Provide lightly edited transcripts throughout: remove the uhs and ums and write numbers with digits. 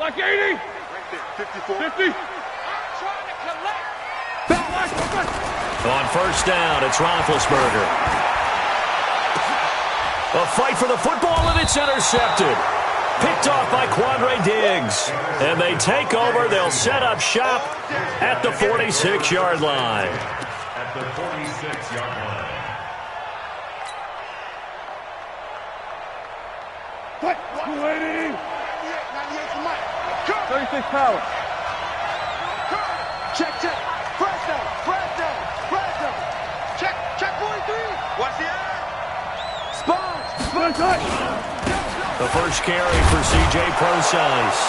Like 80. 54. 50. On first down, it's Roethlisberger. A fight for the football, and it's intercepted. Picked off by Quandre Diggs. And they take over. They'll set up shop at the 46-yard line. At the 46-yard line. What? 280. 36 power. Check. Press down. Check 43. What's the end? Spot. The first carry for C.J. Procise.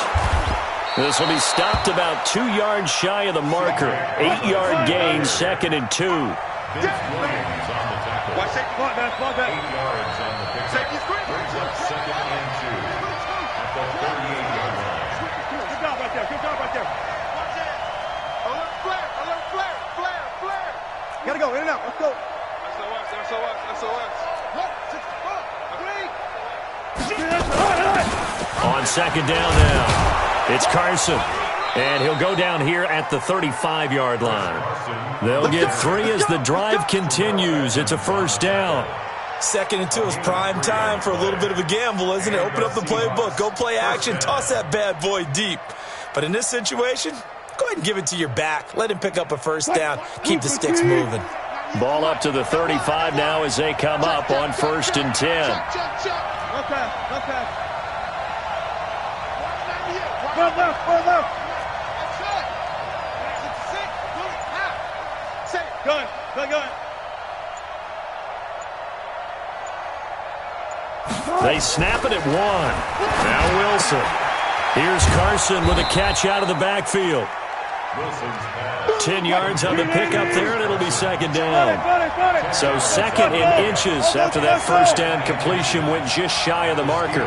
This will be stopped about 2 yards shy of the marker. 8-yard gain, 2nd and 2. Vince Williams on the tackle. Watch safety. 8 yards on the pickup. Safety screen. Brings up 2nd and 2 at the 38-yard line. Good job right there. Watch it. Alert flare. Gotta go, in and out. Let's go. SOS. On second down now, it's Carson. And he'll go down here at the 35-yard line. They'll get 3 as the drive continues. It's a first down. 2nd and 2 is prime time for a little bit of a gamble, isn't it? Open up the playbook, go play action, toss that bad boy deep. But in this situation, go ahead and give it to your back. Let him pick up a first down. Keep the sticks moving. Ball up to the 35 now as they come up on 1st and 10. Okay. One left. Go. They snap it at 1. Now Wilson. Here's Carson with a catch out of the backfield. 10 yards on the pickup there, and it'll be 2nd down. So 2nd in inches after that first down completion went just shy of the marker.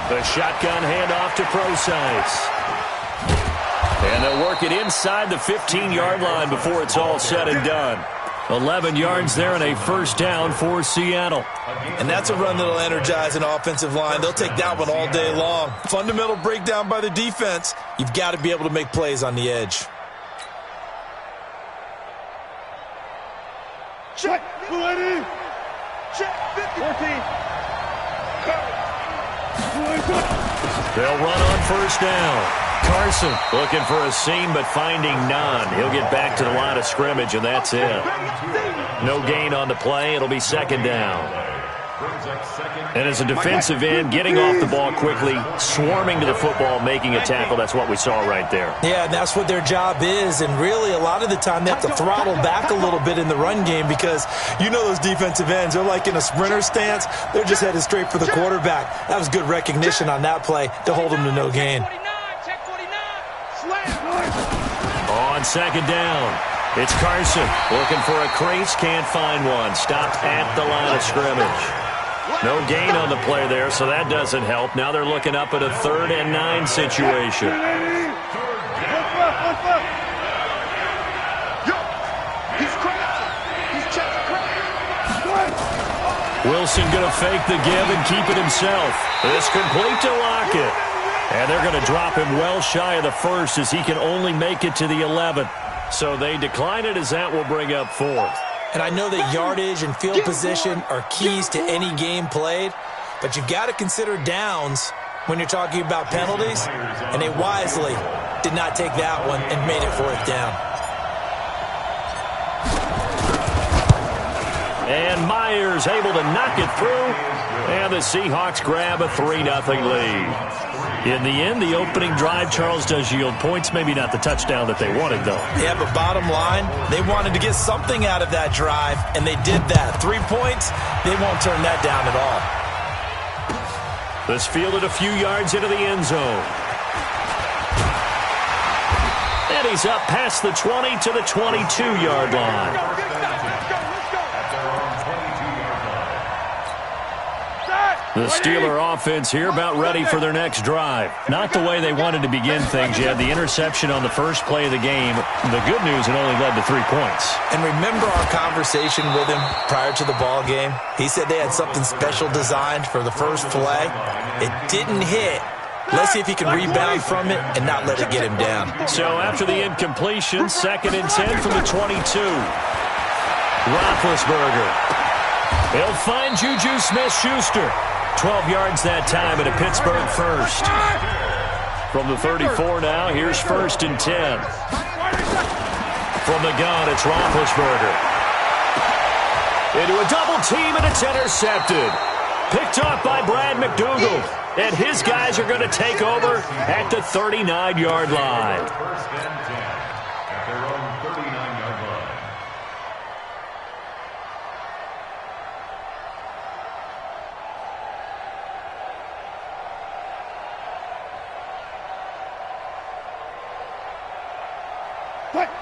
The shotgun handoff to Procise. And they'll work it inside the 15-yard line before it's all said and done. 11 yards there and a first down for Seattle. And that's a run that'll energize an offensive line. They'll take that one all day long. Fundamental breakdown by the defense. You've got to be able to make plays on the edge. Check. 280. Check 14. They'll run on first down. Carson looking for a seam but finding none. He'll get back to the line of scrimmage, and that's it. No gain on the play. It'll be 2nd down. And as a defensive end, getting off the ball quickly, swarming to the football, making a tackle, that's what we saw right there. Yeah, and that's what their job is, and really a lot of the time they have to throttle back a little bit in the run game because you know those defensive ends, they're like in a sprinter stance. They're just headed straight for the quarterback. That was good recognition on that play to hold them to no gain. On 2nd down, it's Carson looking for a crease, can't find one. Stopped at the line of scrimmage. No gain on the play there, so that doesn't help. Now they're looking up at a 3rd and 9 situation. Wilson going to fake the give and keep it himself. It's complete to Lockett. And they're going to drop him well shy of the 1st as he can only make it to the 11th. So they decline it as that will bring up 4th. And I know that yardage and field position are keys to any game played, but you've got to consider downs when you're talking about penalties, and they wisely did not take that one and made it 4th down. And Myers able to knock it through, and the Seahawks grab a 3-0 lead. In the end, the opening drive, Charles, does yield points. Maybe not the touchdown that they wanted, though. Yeah, but bottom line, they wanted to get something out of that drive, and they did that. 3 points, they won't turn that down at all. This fielded a few yards into the end zone. And he's up past the 20 to the 22-yard line. Start. The Steeler offense here about ready for their next drive. Not the way they wanted to begin things. You had the interception on the first play of the game. The good news, it only led to 3 points. And remember our conversation with him prior to the ball game? He said they had something special designed for the first play. It didn't hit. Let's see if he can rebound from it and not let it get him down. So after the incompletion, 2nd and 10 from the 22. Roethlisberger. He'll find Juju Smith-Schuster. 12 yards that time at a Pittsburgh first. From the 34 now, here's 1st and 10. From the gun, it's Roethlisberger. Into a double team, and it's intercepted. Picked off by Brad McDougald. And his guys are going to take over at the 39-yard line. 1st and 10 at their own 39-yard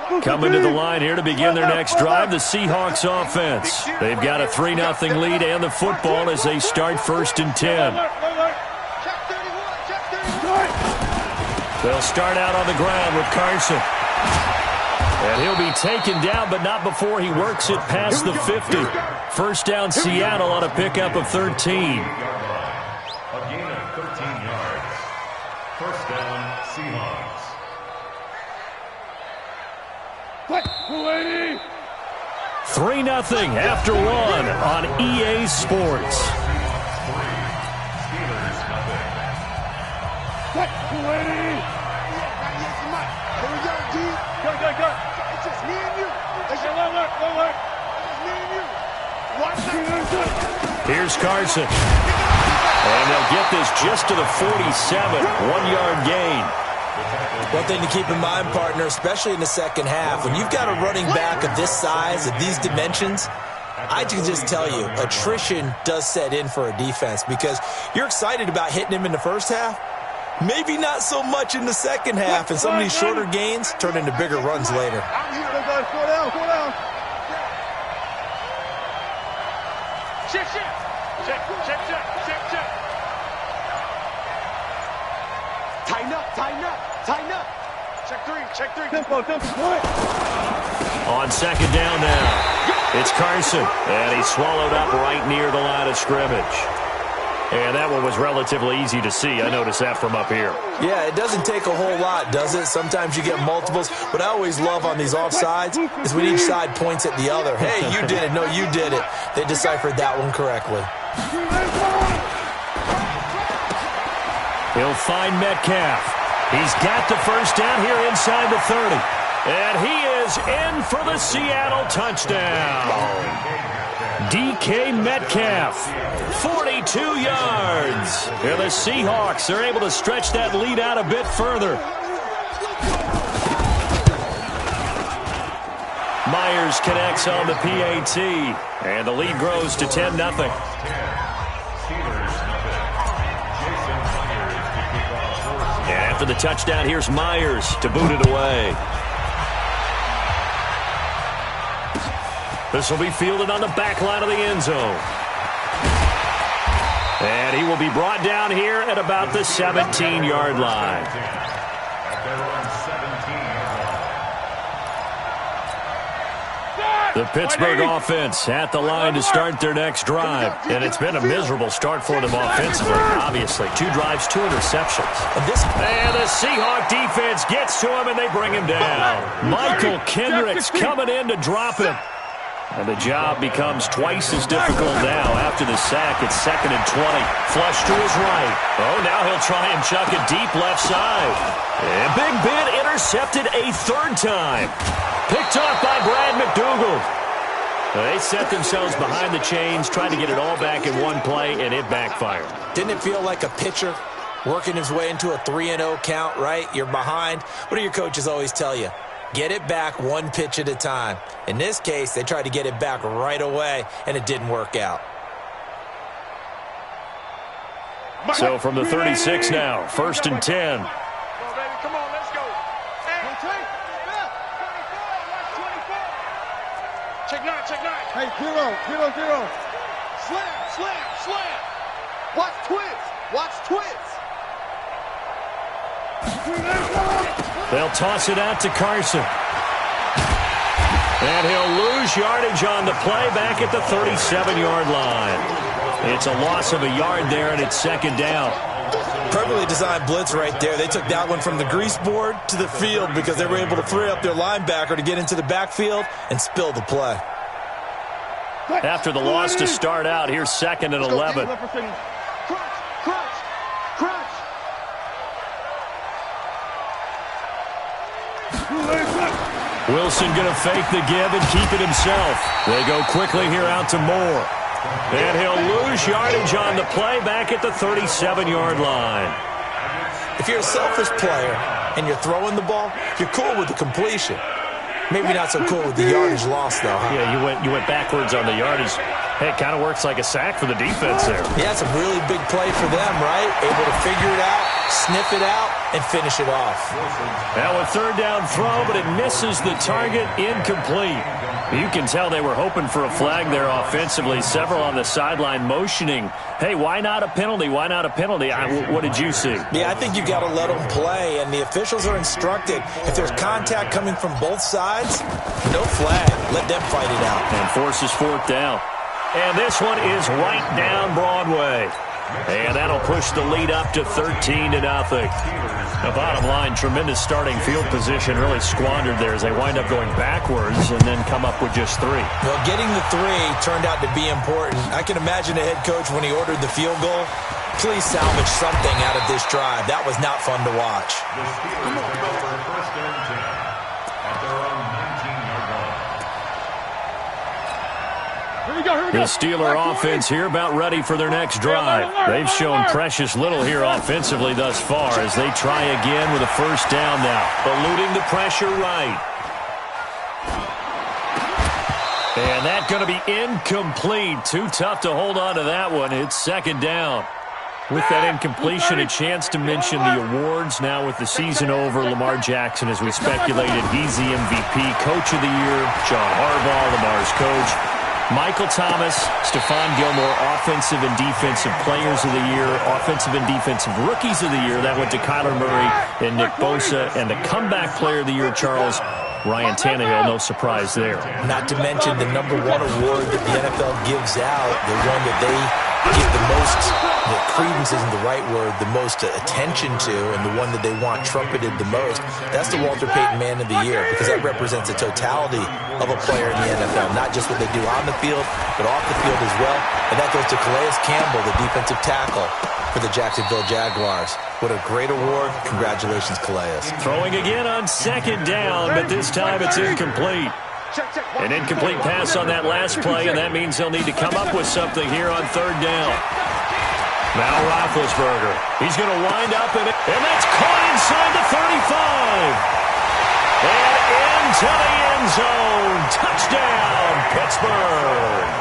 line. Coming to the line here to begin their next drive, the Seahawks offense. They've got a 3-0 lead and the football as they start 1st and 10. They'll start out on the ground with Carson. And he'll be taken down, but not before he works it past the 50. 1st down Seattle on a pickup of 13. A gain of 13 yards. 1st down, Seahawks. 3-0 after 1 on EA Sports. Steelers nothing. It's just me and you. It's just me and you. Watch that. Here's Carson. And they'll get this just to the 47. 1-yard gain. One thing to keep in mind, partner, especially in the second half, when you've got a running back of this size, of these dimensions, I can just tell you, attrition does set in for a defense because you're excited about hitting him in the first half. Maybe not so much in the second half, and some of these shorter gains turn into bigger runs later. I'm here. Go down. Check. Tighten up. Check 3. Tempo. On 2nd down now, it's Carson. And he's swallowed up right near the line of scrimmage. And that one was relatively easy to see. I noticed that from up here. Yeah, it doesn't take a whole lot, does it? Sometimes you get multiples. What I always love on these offsides is when each side points at the other. Hey, you did it. No, you did it. They deciphered that one correctly. He'll find Metcalf. He's got the 1st down here inside the 30. And he is in for the Seattle touchdown. DK Metcalf, 42 yards. And the Seahawks are able to stretch that lead out a bit further. Myers connects on the PAT. And the lead grows to 10-0. After the touchdown, here's Myers to boot it away. This will be fielded on the back line of the end zone. And he will be brought down here at about the 17-yard line. The Pittsburgh offense at the line to start their next drive. And it's been a miserable start for them offensively, obviously. 2 drives, 2 interceptions. And the Seahawk defense gets to him, and they bring him down. Michael Kendricks coming in to drop him. And the job becomes twice as difficult now after the sack. It's 2nd and 20. Flush to his right. Oh, now he'll try and chuck it deep left side. And Big Ben intercepted a 3rd time. Picked off by Brad McDougald. They set themselves behind the chains, trying to get it all back in one play, and it backfired. Didn't it feel like a pitcher working his way into a 3-0 count, right? You're behind. What do your coaches always tell you? Get it back 1 pitch at a time. In this case, they tried to get it back right away, and it didn't work out. So from the 36 now, 1st and 10. Come on, let's go. Check 9. Hey, 0. Slam. Watch twins. Watch twins. They'll toss it out to Carson. And he'll lose yardage on the play back at the 37-yard line. It's a loss of a yard there, and it's second down. Perfectly designed blitz right there. They took that one from the grease board to the field because they were able to free up their linebacker to get into the backfield and spill the play. After the loss to start out, here's second and 11. Wilson going to fake the give and keep it himself. They go quickly here out to Moore. And he'll lose yardage on the play back at the 37-yard line. If you're a selfish player and you're throwing the ball, you're cool with the completion. Maybe not so cool with the yardage loss, though, huh? Yeah, you went backwards on the yardage. Hey, it kind of works like a sack for the defense there. Yeah, it's a really big play for them, right? Able to figure it out, sniff it out, and finish it off. Now a third down throw, but it misses the target, incomplete. You can tell they were hoping for a flag there offensively. Several on the sideline motioning, hey, why not a penalty? Why not a penalty? What did you see? Yeah, I think you got to let them play, and the officials are instructed. If there's contact coming from both sides, no flag. Let them fight it out. And forces fourth down. And this one is right down Broadway. And that'll push the lead up to 13-0. The bottom line, tremendous starting field position, really squandered there as they wind up going backwards and then come up with just 3. Well, getting the 3 turned out to be important. I can imagine the head coach when he ordered the field goal. Please salvage something out of this drive. That was not fun to watch. The Steelers take over first and 10 at their own 19-yard line. The Steeler offense here about ready for their next drive. They've shown precious little here offensively thus far as they try again with a first down now. Eluding the pressure right. And that's going to be incomplete. Too tough to hold on to that one. It's second down. With that incompletion, a chance to mention the awards. Now with the season over, Lamar Jackson, as we speculated, he's the MVP, Coach of the Year. John Harbaugh, Lamar's coach. Michael Thomas, Stephon Gilmore, Offensive and Defensive Players of the Year, Offensive and Defensive Rookies of the Year. That went to Kyler Murray and Nick Bosa. And the Comeback Player of the Year, Charles, Ryan Tannehill, no surprise there. Not to mention the #1 award that the NFL gives out, the one that they give the most, credence isn't the right word, the most attention to, and the one that they want trumpeted the most. That's the Walter Payton Man of the Year, because that represents the totality of a player in the NFL, not just what they do on the field, but off the field as well. And that goes to Calais Campbell, the defensive tackle for the Jacksonville Jaguars. What a great award. Congratulations, Calais. Throwing again on second down, but this time it's incomplete. An incomplete pass on that last play, and that means they'll need to come up with something here on third down. Now Roethlisberger. He's going to wind up in it, and that's caught inside the 35. And into the end zone. Touchdown, Pittsburgh.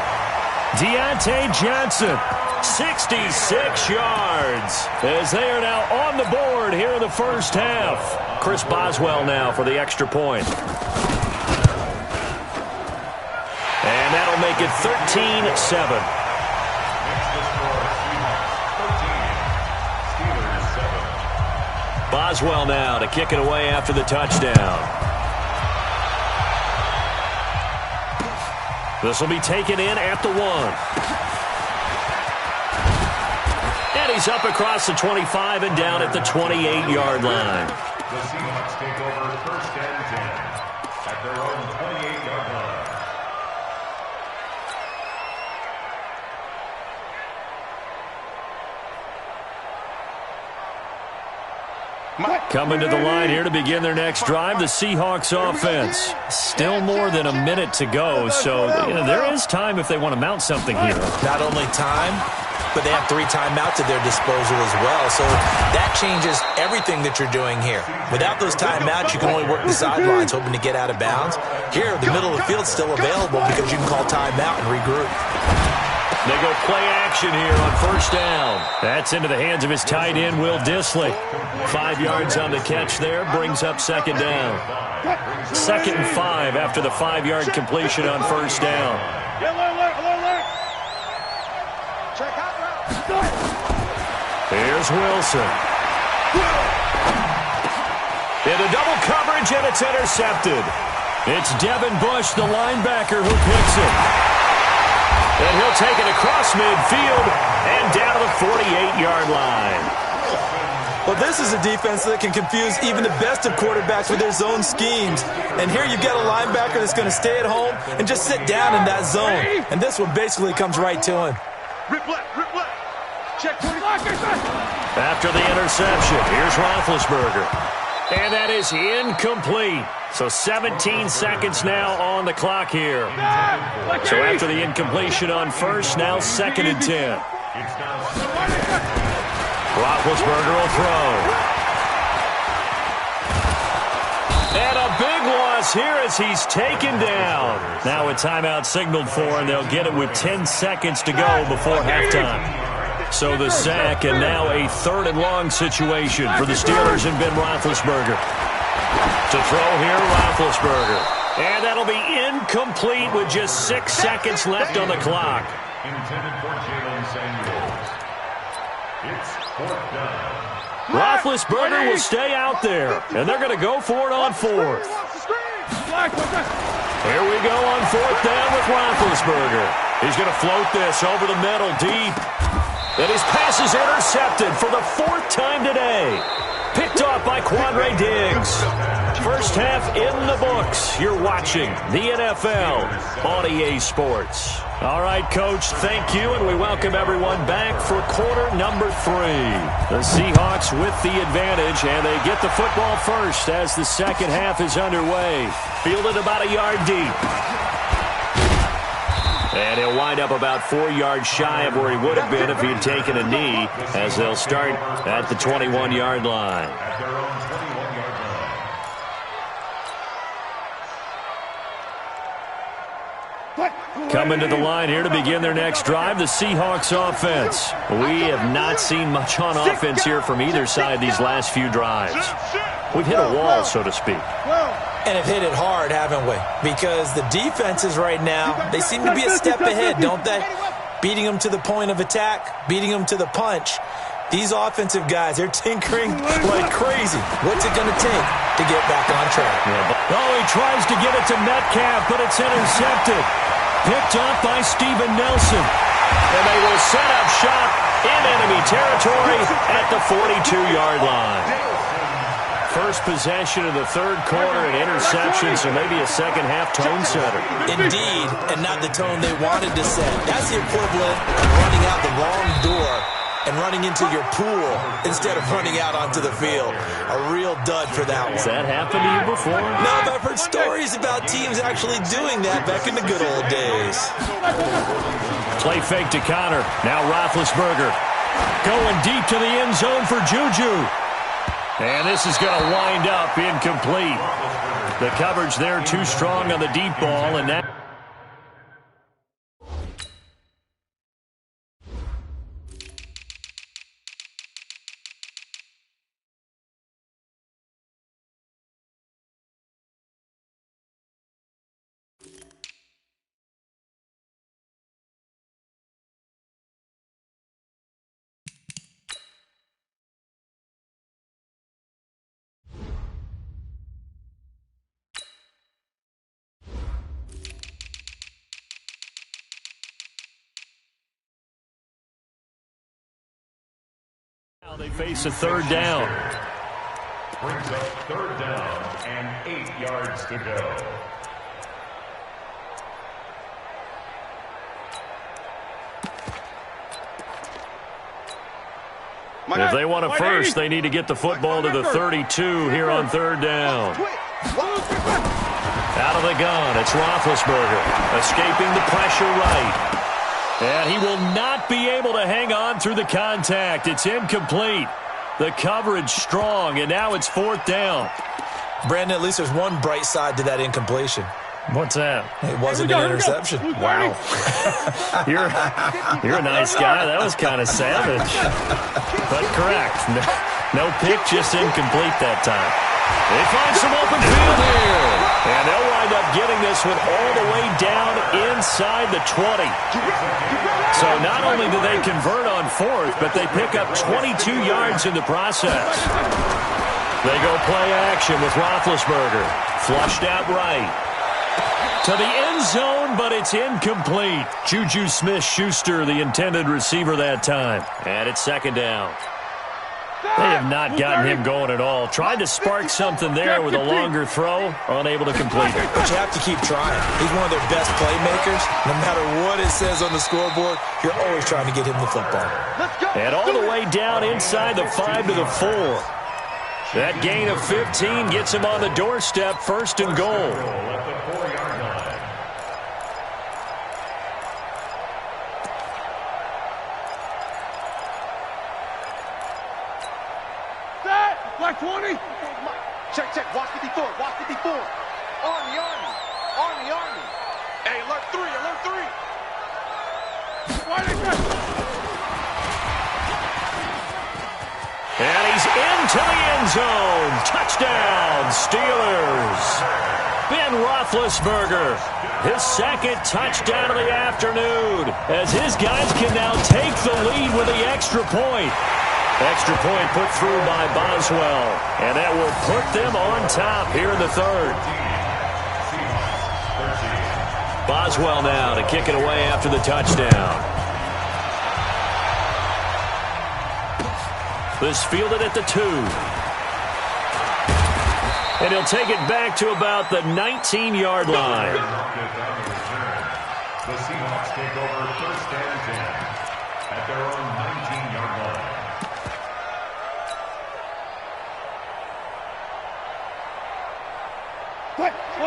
Deontay Johnson, 66 yards, as they are now on the board here in the first half. Chris Boswell now for the extra point. And that'll make it 13-7. Boswell now to kick it away after the touchdown. This will be taken in at the 1. And he's up across the 25 and down at the 28-yard line. The Seahawks take over first and 10 at their own 28-yard line. Coming to the line here to begin their next drive, the Seahawks offense. Still more than a minute to go, so there is time if they want to mount something here. Not only time, but they have 3 timeouts at their disposal as well, so that changes everything that you're doing here. Without those timeouts, you can only work the sidelines, hoping to get out of bounds. Here, the middle of the field's still available because you can call timeout and regroup. They go play action here on first down. That's into the hands of his tight end, Will Dissly. 5 yards on the catch there, brings up second down. 2nd and 5 after the 5-yard completion on first down. Check out route. Here's Wilson. Into double coverage, and it's intercepted. It's Devin Bush, the linebacker, who picks it. And he'll take it across midfield and down to the 48-yard line. Well, this is a defense that can confuse even the best of quarterbacks with their zone schemes. And here you've got a linebacker that's going to stay at home and just sit down in that zone. And this one basically comes right to him. Rip left, rip left. Check 20. After the interception, here's Roethlisberger. And that is incomplete. So 17 seconds now on the clock here. So after the incompletion on first, now 2nd and 10. Roethlisberger will throw. And a big loss here as he's taken down. Now a timeout signaled for, and they'll get it with 10 seconds to go before halftime. So the sack, and now a 3rd and long situation for the Steelers and Ben Roethlisberger. To throw here, Roethlisberger. And that'll be incomplete with just 6 seconds left on the clock. Intended for Jalen Samuels. It's 4th down. Roethlisberger will stay out there, and they're going to go for it on 4th. Here we go on 4th down with Roethlisberger. He's going to float this over the middle deep. And his pass is intercepted for the 4th time today. Picked off by Quandre Diggs. First half in the books. You're watching the NFL on EA Sports. All right, Coach, thank you, and we welcome everyone back for quarter number 3. The Seahawks with the advantage, and they get the football first as the second half is underway. Fielded about a yard deep. And he'll wind up about 4 yards shy of where he would have been if he had taken a knee, as they'll start at the 21-yard line. At their own 21-yard line. Coming to the line here to begin their next drive, the Seahawks offense. We have not seen much on offense here from either side these last few drives. We've hit a wall, so to speak. And have hit it hard, haven't we? Because the defenses right now, they seem to be a step ahead, don't they? Beating them to the point of attack, beating them to the punch. These offensive guys, they're tinkering like crazy. What's it going to take to get back on track? Oh, he tries to get it to Metcalf, but it's intercepted. Picked off by Steven Nelson. And they will set up shop in enemy territory at the 42-yard line. First possession of the 3rd quarter, an interception, so maybe a second-half tone setter. Indeed, and not the tone they wanted to set. That's the equivalent of running out the wrong door and running into your pool instead of running out onto the field. A real dud for that one. Has that happened to you before? No, but I've heard stories about teams actually doing that back in the good old days. Play fake to Connor. Now Roethlisberger going deep to the end zone for Juju. And this is going to wind up incomplete. The coverage there too strong on the deep ball, and that... Now they face a 3rd down. Brings up 3rd down and 8 yards to go. If they want a first, they need to get the football to the 32 here on 3rd down. Out of the gun, it's Roethlisberger, escaping the pressure right. And he will not be able to hang on through the contact. It's incomplete. The coverage strong, and now it's 4th down. Brandon, at least there's one bright side to that incompletion. What's that? It wasn't an interception. Wow. You're a nice guy. That was kind of savage. But correct. No pick, just incomplete that time. They find some open field here. And they'll wind up getting this one all the way down inside the 20. So not only do they convert on fourth, but they pick up 22 yards in the process. They go play action with Roethlisberger. Flushed out right. To the end zone, but it's incomplete. Juju Smith-Schuster, the intended receiver that time. And it's second down. They have not gotten him going at all. Tried to spark something there with a longer throw. Unable to complete it. But you have to keep trying. He's one of their best playmakers. No matter what it says on the scoreboard, you're always trying to get him the football. And all the way down inside the 5 to the 4. That gain of 15 gets him on the doorstep, first and goal. Black 20. Check. Watch it before. Army. Hey, alert 3. And he's into the end zone. Touchdown, Steelers. Ben Roethlisberger, his second touchdown of the afternoon, as his guys can now take the lead with the extra point. Extra point put through by Boswell, and that will put them on top here in the third. Boswell now to kick it away after the touchdown. This fielded at the 2. And he'll take it back to about the 19-yard line. The Seahawks take over first and 10 at their own 19-yard line.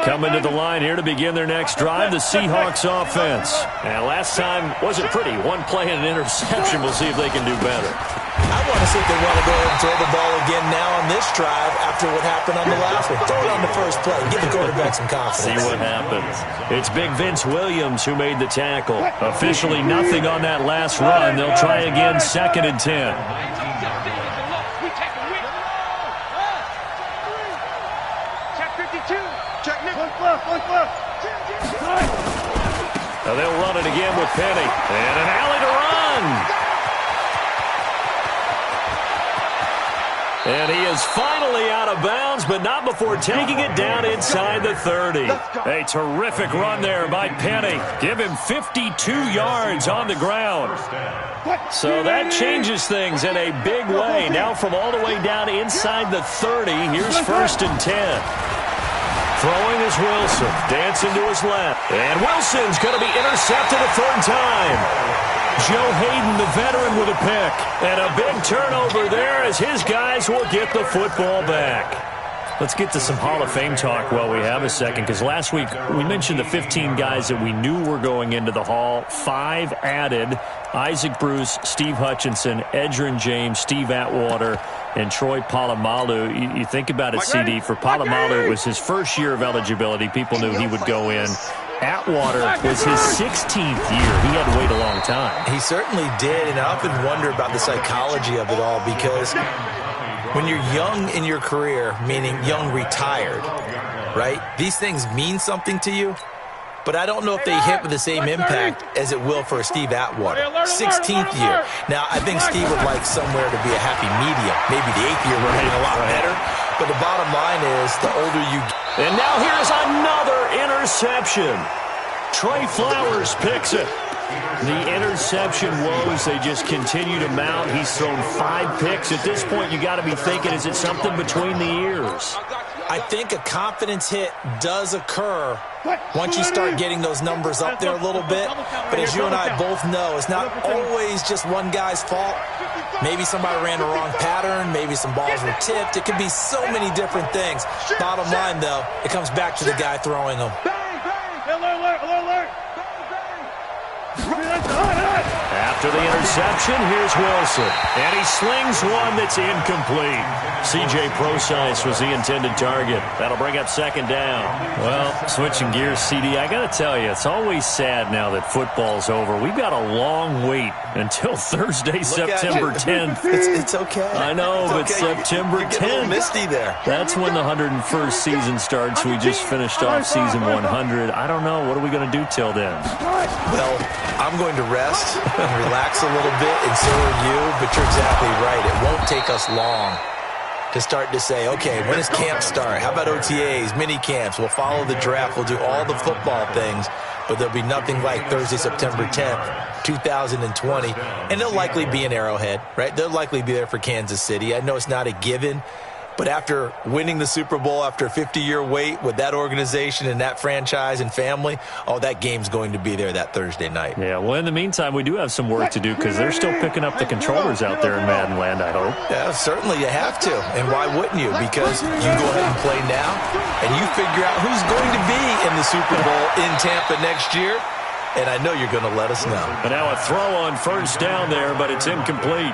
Coming to the line here to begin their next drive, the Seahawks offense. And last time wasn't pretty. One play and an interception. We'll see if they can do better. I want to see if they want to go ahead and throw the ball again now on this drive after what happened on the last one. Throw it on the first play. Give the quarterback some confidence. See what happens. It's big Vince Williams who made the tackle. Officially nothing on that last run. They'll try again, second and 10. Now they'll run it again with Penny. And an alley to run. And he is finally out of bounds, but not before taking it down inside the 30. A terrific run there by Penny. Give him 52 yards on the ground. So that changes things in a big way. Now from all the way down inside the 30, here's first and 10. Throwing is Wilson, dancing to his left. And Wilson's going to be intercepted a third time. Joe Hayden, the veteran, with a pick. And a big turnover there as his guys will get the football back. Let's get to some Hall of Fame talk while we have a second, because last week we mentioned the 15 guys that we knew were going into the Hall. 5 added: Isaac Bruce, Steve Hutchinson, Edgerrin James, Steve Atwater, and Troy Polamalu. You think about it, CD. For Polamalu, it was his first year of eligibility. People knew he would go in. Atwater was his 16th year. He had to wait a long time. He certainly did, and I often wonder about the psychology of it all, because when you're young in your career, meaning young retired, right, these things mean something to you. But I don't know if they hit with the same impact as it will for Steve Atwater. 16th year. Now, I think Steve would like somewhere to be a happy medium. Maybe the 8th year would have been a lot better. But the bottom line is, the older you get. And now here's another interception. Trey Flowers picks it. The interception woes, they just continue to mount. He's thrown 5 picks. At this point, you got to be thinking, is it something between the ears? I think a confidence hit does occur once you start getting those numbers up there a little bit. But as you and I both know, it's not always just one guy's fault. Maybe somebody ran the wrong pattern. Maybe some balls were tipped. It can be so many different things. Bottom line, though, it comes back to the guy throwing them. After the interception, here's Wilson. And he slings one that's incomplete. C.J. Procise was the intended target. That'll bring up second down. Well, switching gears, CD, I got to tell you, it's always sad now that football's over. We've got a long wait until Thursday, September 10th. It's okay. I know, but okay. September 10th. A little misty there. That's when the 101st season starts. We just finished off season 100. I don't know. What are we going to do till then? Well, I'm going to rest and relax a little bit, and so are you, but you're exactly right. It won't take us long to start to say, okay, when does camp start? How about OTAs, mini camps? We'll follow the draft. We'll do all the football things, but there'll be nothing like Thursday, September 10th, 2020, and they'll likely be in Arrowhead, right? They'll likely be there for Kansas City. I know it's not a given, but after winning the Super Bowl, after a 50-year wait with that organization and that franchise and family, oh, that game's going to be there that Thursday night. Yeah, well, in the meantime, we do have some work to do because they're still picking up the controllers out there in Madden Land, I hope. Yeah, certainly you have to. And why wouldn't you? Because you go ahead and play now, and you figure out who's going to be in the Super Bowl in Tampa next year. And I know you're going to let us know. And now a throw on first down there, but it's incomplete.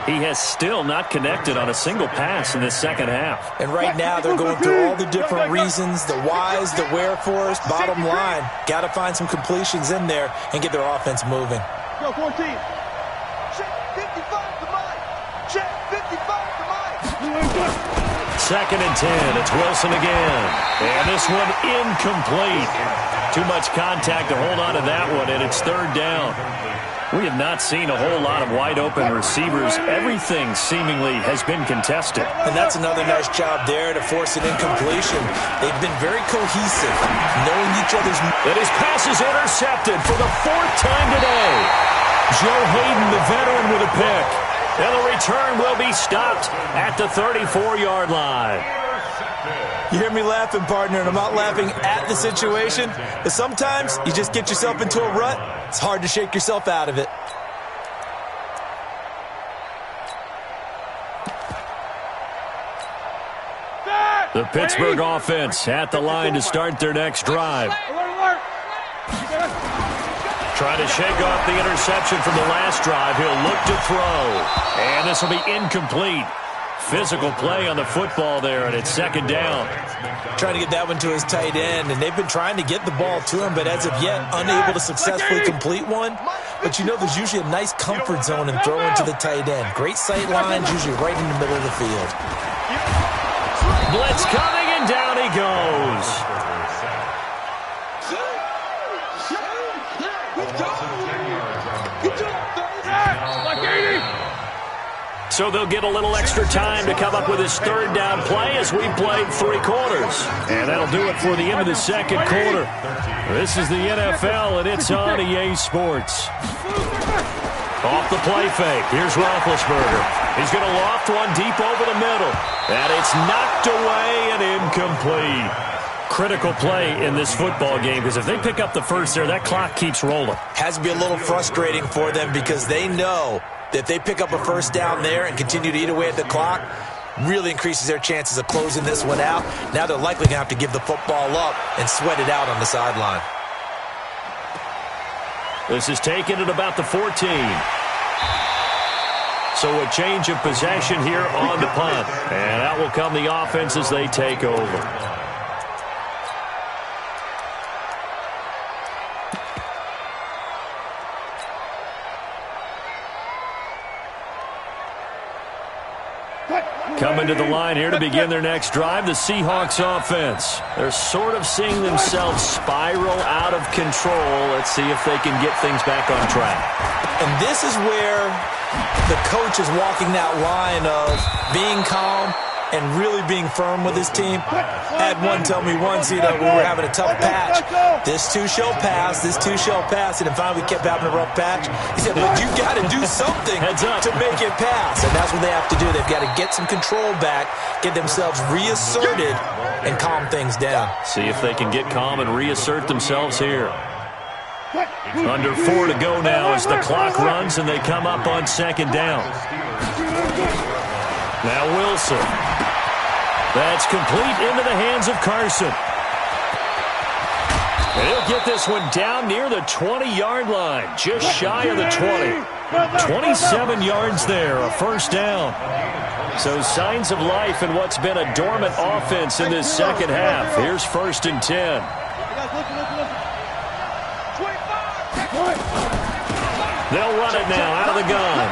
He has still not connected on a single pass in this second half. And right now they're going through all the different reasons, the whys, the wherefores. Bottom line, got to find some completions in there and get their offense moving. Go 14. Check 55 to Mike. Check 55 to Mike. Second and 10. It's Wilson again. And this one incomplete. Too much contact to hold on to that one, and it's third down. We have not seen a whole lot of wide-open receivers. Everything seemingly has been contested. And that's another nice job there to force an incompletion. They've been very cohesive, knowing each other's... And his pass is intercepted for the fourth time today. Joe Hayden, the veteran, with a pick. And the return will be stopped at the 34-yard line. You hear me laughing, partner, and I'm not laughing at the situation, but sometimes you just get yourself into a rut. It's hard to shake yourself out of it. The Pittsburgh offense at the line to start their next drive. Trying to shake off the interception from the last drive. He'll look to throw. And this will be incomplete. Physical play on the football there, and it's second down. Trying to get that one to his tight end, and they've been trying to get the ball to him, but as of yet, unable to successfully complete one. But you know, there's usually a nice comfort zone in throwing to the tight end. Great sight lines, usually right in the middle of the field. Blitz coming, and down he goes. So they'll get a little extra time to come up with his third down play as we played 3 quarters. And that'll do it for the end of the second quarter. This is the NFL, and it's on EA Sports. Off the play fake. Here's Roethlisberger. He's going to loft one deep over the middle. And it's knocked away and incomplete. Critical play in this football game, because if they pick up the first there, that clock keeps rolling. Has to be a little frustrating for them because they know that if they pick up a first down there and continue to eat away at the clock, really increases their chances of closing this one out. Now they're likely going to have to give the football up and sweat it out on the sideline. This is taken at about the 14. So a change of possession here on the punt. And out will come the offense as they take over. Coming to the line here to begin their next drive, the Seahawks offense. They're sort of seeing themselves spiral out of control. Let's see if they can get things back on track. And this is where the coach is walking that line of being calm and really being firm with his team. I had one tell me once, we were having a tough patch. This too shall pass, this too shall pass. And then finally we kept having a rough patch. He said, but you've got to do something to make it pass. And that's what they have to do. They've got to get some control back, get themselves reasserted, and calm things down. See if they can get calm and reassert themselves here. Under 4 to go now as the clock runs and they come up on second down. Now Wilson. That's complete into the hands of Carson. And he'll get this one down near the 20-yard line, just shy of the 20. 27 yards there, a first down. So signs of life in what's been a dormant offense in this second half. Here's 1st and 10. They'll run it now out of the gun.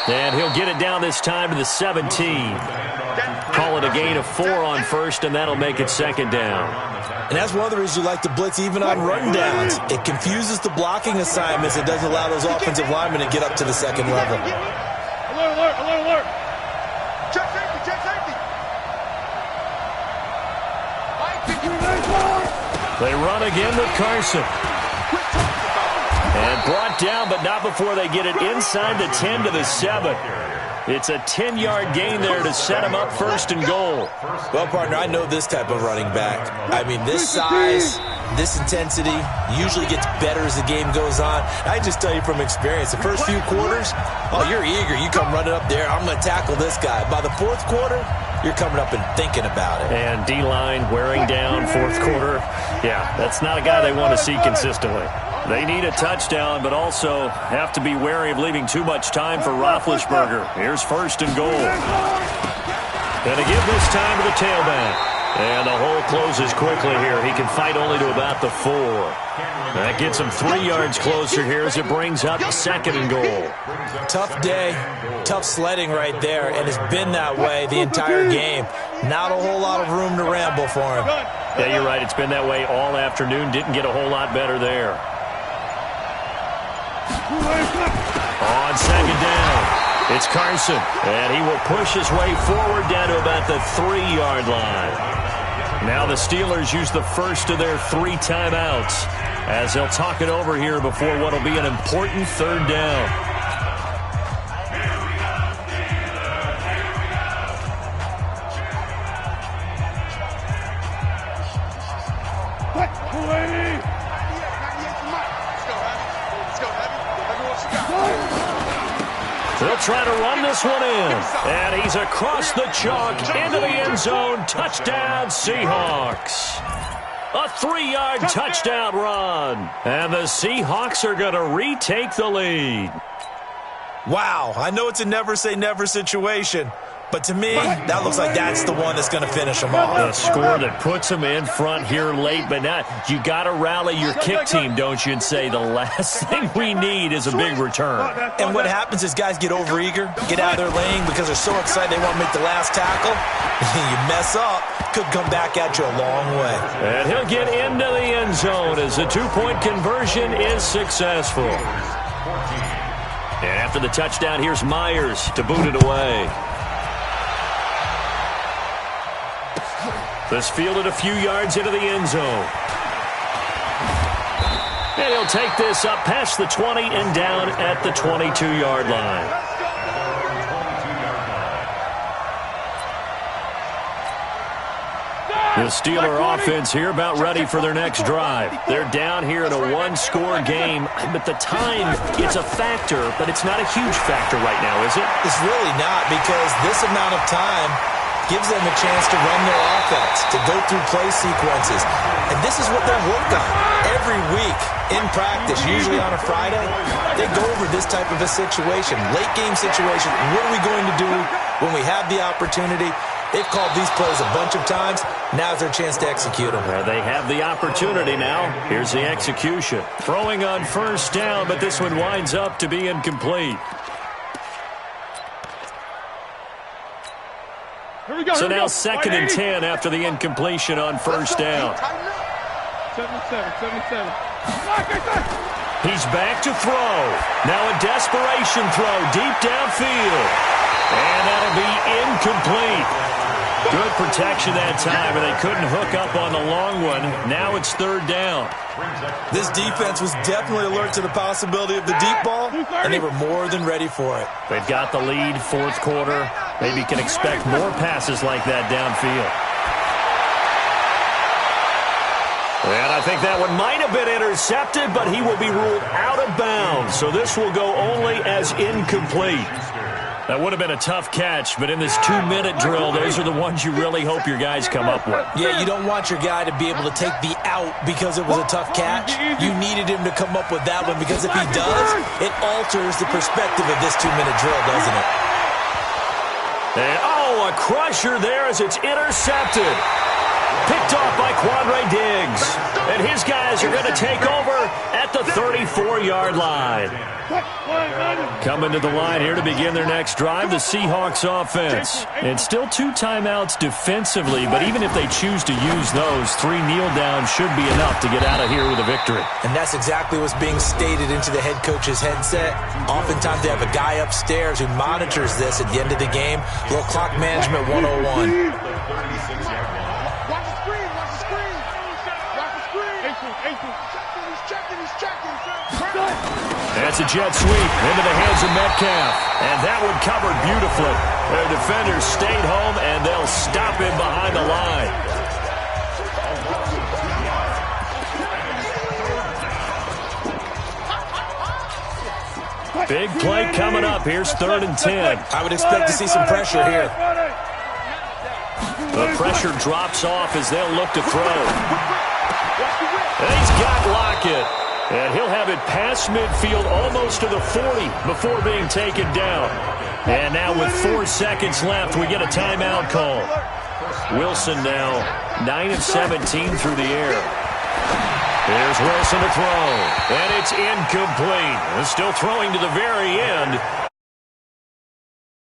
And he'll get it down this time to the 17. Call it a gain of 4 on 1st, and that'll make it 2nd down. And that's one of the reasons you like to blitz even on rundowns. It confuses the blocking assignments. It doesn't allow those offensive linemen to get up to the second level. Alert, alert, alert, alert. Check safety, check safety. They run again with Carson. And brought down, but not before they get it inside the 10 to the 7. It's a 10-yard gain there to set him up 1st and goal. Well, partner, I know this type of running back. I mean, this size, this intensity usually gets better as the game goes on. I just tell you from experience, the first few quarters, oh, you're eager. You come running up there, I'm going to tackle this guy. By the 4th quarter, you're coming up and thinking about it. And D-line wearing down 4th quarter. Yeah, that's not a guy they want to see consistently. They need a touchdown, but also have to be wary of leaving too much time for Roethlisberger. Here's 1st and goal. And to give this time to the tailback. And the hole closes quickly here. He can fight only to about the 4. That gets him 3 yards closer here as it brings up 2nd and goal. Tough day, tough sledding right there, and it's been that way the entire game. Not a whole lot of room to ramble for him. Yeah, you're right. It's been that way all afternoon. Didn't get a whole lot better there. On 2nd down, it's Carson, and he will push his way forward down to about the 3-yard line. Now the Steelers use the first of their 3 timeouts as they'll talk it over here before what will be an important 3rd down. They'll try to run this one in. And he's across the chalk into the end zone. Touchdown, Seahawks. A 3-yard touchdown run. And the Seahawks are going to retake the lead. Wow, I know it's a never-say-never situation, but to me, that looks like that's the one that's going to finish them off. A score that puts them in front here late, but now you got to rally your kick team, don't you, and say the last thing we need is a big return. And what happens is guys get overeager, get out of their lane because they're so excited they want to make the last tackle. You mess up, could come back at you a long way. And he'll get into the end zone as the 2-point conversion is successful. And after the touchdown, here's Myers to boot it away. This fielded a few yards into the end zone. And he'll take this up past the 20 and down at the 22-yard line. The Steeler offense here about ready for their next drive. They're down here in a 1-score game, but the time, it's a factor, but it's not a huge factor right now, is it? It's really not, because this amount of time gives them a chance to run their offense, to go through play sequences. And this is what they work on every week in practice, usually on a Friday. They go over this type of a situation, late game situation. What are we going to do when we have the opportunity? They've called these plays a bunch of times. Now's their chance to execute them. They have the opportunity now. Here's the execution. Throwing on 1st down, but this one winds up to be incomplete. So now 2nd and 10 after the incompletion on 1st down. 77. He's back to throw. Now a desperation throw deep downfield. And that'll be incomplete. Good protection that time, and they couldn't hook up on the long one. Now it's 3rd down. This defense was definitely alert to the possibility of the deep ball, and they were more than ready for it. They've got the lead, 4th quarter. Maybe can expect more passes like that downfield. And I think that one might have been intercepted, but he will be ruled out of bounds. So this will go only as incomplete. That would have been a tough catch, but in this 2-minute drill, those are the ones you really hope your guys come up with. Yeah, you don't want your guy to be able to take the out because it was a tough catch. You needed him to come up with that one because if he does, it alters the perspective of this 2-minute drill, doesn't it? And, oh, a crusher there as it's intercepted. Picked off by Quandre Diggs. And his guys are going to take over at the 34-yard line. Coming to the line here to begin their next drive, the Seahawks offense. And still 2 timeouts defensively, but even if they choose to use those, 3 kneel downs should be enough to get out of here with a victory. And that's exactly what's being stated into the head coach's headset. Oftentimes they have a guy upstairs who monitors this at the end of the game. A little clock management 101. That's a jet sweep into the hands of Metcalf. And that one covered beautifully. Their defenders stayed home, and they'll stop him behind the line. Big play coming up. Here's 3rd and 10. I would expect to see some pressure here. The pressure drops off as they'll look to throw. And he's got Lockett. And he'll have it past midfield almost to the 40 before being taken down. And now with 4 seconds left, we get a timeout call. Wilson now 9 of 17 through the air. Here's Wilson to throw. And it's incomplete. Still throwing to the very end.